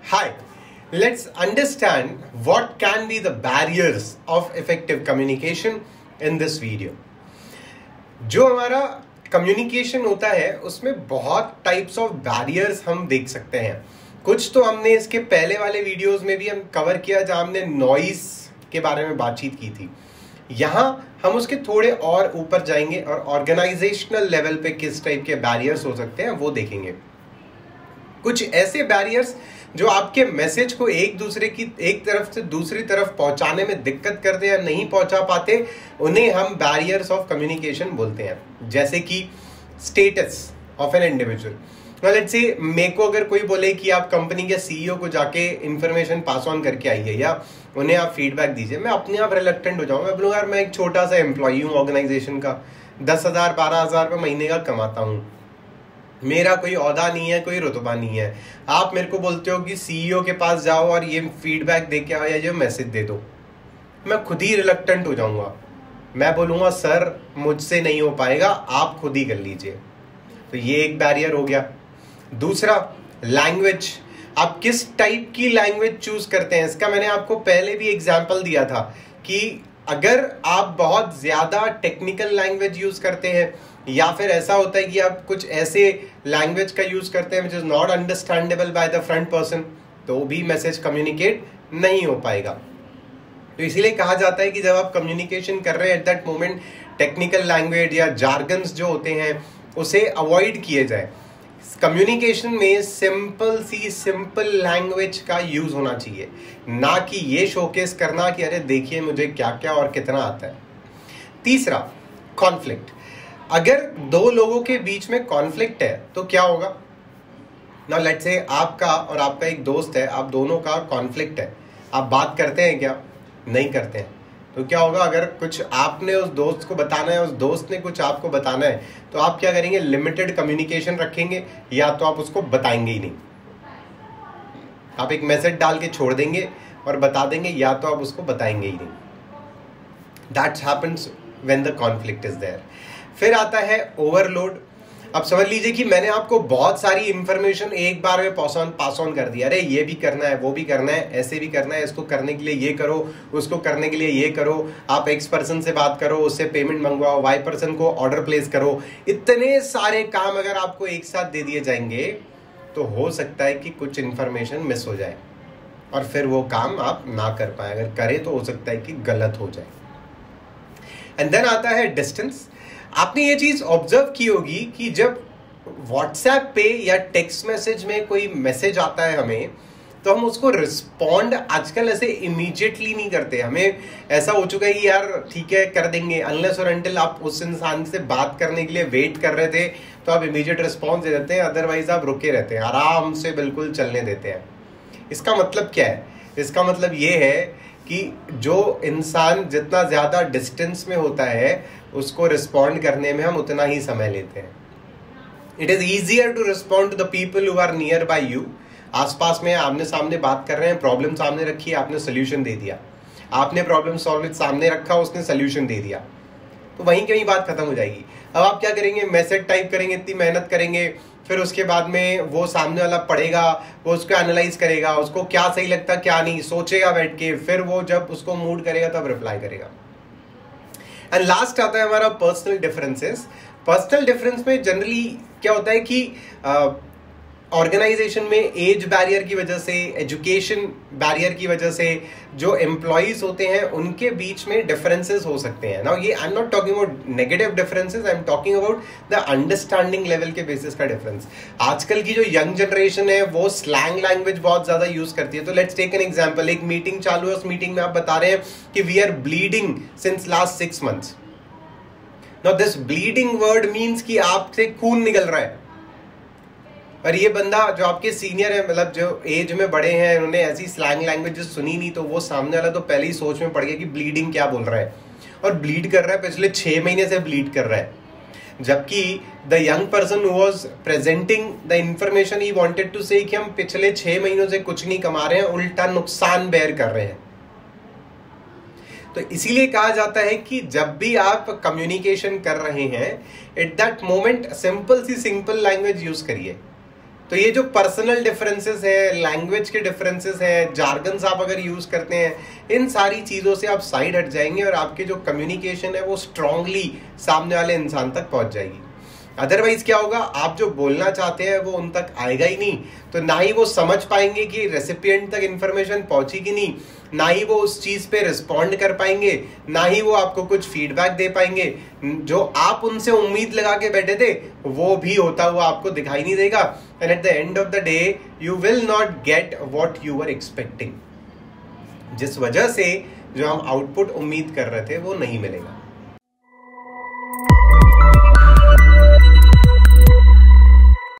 Hi, let's understand what can be the barriers of effective communication in this video. जो हमारा communication होता है उसमें बहुत टाइप्स ऑफ बैरियर्स हम देख सकते हैं. कुछ तो हमने इसके पहले वाले वीडियोस में भी हम कवर किया जहां हमने नॉइस के बारे में बातचीत की थी. यहाँ हम उसके थोड़े और ऊपर जाएंगे और ऑर्गेनाइजेशनल लेवल पे किस टाइप के बैरियर्स हो सकते हैं वो देखेंगे. कुछ ऐसे बैरियर्स जो आपके मैसेज को एक तरफ से दूसरी तरफ पहुंचाने में दिक्कत करते हैं या नहीं पहुंचा पाते, उन्हें हम बैरियर्स ऑफ कम्युनिकेशन बोलते हैं. जैसे कि status of an individual. Let's say मेरे को अगर कोई बोले कि आप कंपनी के सीईओ को जाके इंफॉर्मेशन पास ऑन करके आइए या उन्हें आप फीडबैक दीजिए, मैं अपने आप रिलक्टेंट हो जाऊंगा. मैं बोलूंगा यार मैं एक छोटा सा एम्प्लॉई हूँ ऑर्गेनाइजेशन का, 10,000 12,000 रुपये महीने का कमाता हूँ, मेरा कोई औहदा नहीं है, कोई रुतबा नहीं है. आप मेरे को बोलते हो कि सीईओ के पास जाओ और ये फीडबैक दे के आओ या ये मैसेज दे दो, मैं खुद ही रिलक्टेंट हो जाऊंगा. मैं बोलूंगा सर मुझसे नहीं हो पाएगा, आप खुद ही कर लीजिए. तो ये एक बैरियर हो गया. दूसरा, लैंग्वेज. आप किस टाइप की लैंग्वेज चूज करते हैं, इसका मैंने आपको पहले भी एग्जाम्पल दिया था कि अगर आप बहुत ज्यादा टेक्निकल लैंग्वेज यूज करते हैं या फिर ऐसा होता है कि आप कुछ ऐसे लैंग्वेज का यूज करते हैं which is not understandable by the front person, तो भी मैसेज कम्युनिकेट नहीं हो पाएगा. तो इसीलिए कहा जाता है कि जब आप कम्युनिकेशन कर रहे हैं at that moment technical language या जार्गन्स जो होते हैं उसे अवॉइड किए जाए. कम्युनिकेशन में सिंपल लैंग्वेज का यूज होना चाहिए, ना कि ये शोकेस करना कि अरे देखिए मुझे क्या क्या और कितना आता है. तीसरा, कॉन्फ्लिक्ट. अगर दो लोगों के बीच में कॉन्फ्लिक्ट है तो क्या होगा. नाउ लेट्स से आपका और आपका एक दोस्त है, आप दोनों का कॉन्फ्लिक्ट है, आप बात करते हैं क्या, नहीं करते हैं. तो क्या होगा, अगर कुछ आपने उस दोस्त को बताना है, उस दोस्त ने कुछ आपको बताना है, तो आप क्या करेंगे, लिमिटेड कम्युनिकेशन रखेंगे या तो आप उसको बताएंगे ही नहीं. आप एक मैसेज डाल के छोड़ देंगे और बता देंगे या तो आप उसको बताएंगे ही नहीं. That happens when the conflict is there. फिर आता है ओवरलोड. अब समझ लीजिए कि मैंने आपको बहुत सारी इंफॉर्मेशन एक बार में पास ऑन कर दिया. अरे ये भी करना है, वो भी करना है, ऐसे भी करना है, इसको करने के लिए ये करो, उसको करने के लिए ये करो, आप एक्स पर्सन से बात करो, उससे पेमेंट मंगवाओ, वाई पर्सन को ऑर्डर प्लेस करो. इतने सारे काम अगर आपको एक साथ दे दिए जाएंगे तो हो सकता है कि कुछ इंफॉर्मेशन मिस हो जाए और फिर वो काम आप ना कर पाए. अगर करें तो हो सकता है कि गलत हो जाए. एंड देन आता है डिस्टेंस. आपने ये चीज ऑब्जर्व की होगी कि जब व्हाट्सएप पे या टेक्स्ट मैसेज में कोई मैसेज आता है हमें, तो हम उसको रिस्पॉन्ड आजकल ऐसे इमीडिएटली नहीं करते. हमें ऐसा हो चुका है कि यार ठीक है कर देंगे, अनलेस और अनटिल आप उस इंसान से बात करने के लिए वेट कर रहे थे तो आप इमीडिएट रिस्पॉन्स दे देते हैं, अदरवाइज आप रुके रहते हैं, आराम से बिल्कुल चलने देते हैं. इसका मतलब क्या है, इसका मतलब ये है कि जो इंसान जितना ज्यादा डिस्टेंस में होता है उसको रिस्पॉन्ड करने में हम उतना ही समय लेते हैं. It is easier to respond to the people who are near by you. आसपास में आमने सामने बात कर रहे हैं, प्रॉब्लम सामने रखी है, आपने सोल्यूशन दे दिया. आपने प्रॉब्लम सॉल्व सामने रखा, उसने सोल्यूशन दे दिया, तो वहीं कहीं बात खत्म हो जाएगी. अब आप क्या करेंगे, मैसेज टाइप करेंगे, इतनी मेहनत करेंगे, फिर उसके बाद में वो सामने वाला पढ़ेगा, वो उसको एनालाइज करेगा, उसको क्या सही लगता क्या नहीं सोचेगा बैठ के, फिर वो जब उसको मूड करेगा तब रिप्लाई करेगा. एंड लास्ट आता है हमारा पर्सनल डिफरेंसेस. पर्सनल डिफरेंस में जनरली क्या होता है कि ऑर्गेनाइजेशन में एज बैरियर की वजह से, एजुकेशन बैरियर की वजह से जो एम्प्लॉइज होते हैं उनके बीच में डिफरेंसेस हो सकते हैं. नाउ ये I am not talking about negative differences, I am talking about the understanding level के बेसिस का डिफरेंस. आजकल की जो यंग जनरेशन है वो स्लैंग लैंग्वेज बहुत ज्यादा यूज करती है. तो लेट्स टेक एन एग्जांपल. एक मीटिंग चालू है, उस मीटिंग में आप बता रहे हैं कि we are bleeding since last 6 months. Now this bleeding word means कि आपसे खून निकल रहा है. और ये बंदा जो आपके सीनियर है, मतलब जो एज में बड़े हैं, उन्होंने ऐसी स्लैंग लैंग्वेज सुनी नहीं, तो वो सामने वाला तो पहले ही सोच में पड़ गया कि ब्लीडिंग क्या बोल रहा है. और ब्लीड कर रहा है, पिछले 6 महीने से ब्लीड कर रहा है. जबकि the young person who was presenting the information he wanted to say कि हम पिछले 6 महीनों से कुछ नहीं कमा रहे हैं, उल्टा नुकसान बेयर कर रहे हैं. तो इसीलिए कहा जाता है कि जब भी आप कम्युनिकेशन कर रहे हैं, at that moment simple language use करिए. तो ये जो पर्सनल डिफरेंसेस है, लैंग्वेज के डिफरेंसेस हैं, जार्गन्स आप अगर यूज करते हैं, इन सारी चीजों से आप साइड हट जाएंगे और आपकी जो कम्युनिकेशन है वो स्ट्रांगली सामने वाले इंसान तक पहुंच जाएगी। अदरवाइज क्या होगा, आप जो बोलना चाहते हैं वो उन तक आएगा ही नहीं, तो ना ही वो समझ पाएंगे कि रेसिपिएंट तक इंफॉर्मेशन पहुंची कि नहीं, ना ही वो उस चीज पे रिस्पॉन्ड कर पाएंगे, ना ही वो आपको कुछ फीडबैक दे पाएंगे। जो आप उनसे उम्मीद लगा के बैठे थे वो भी होता हुआ आपको दिखाई नहीं देगा, and at the end of the day you will not get what you are expecting. जिस वजह से जो हम आउटपुट उम्मीद कर रहे थे वो नहीं मिलेगा।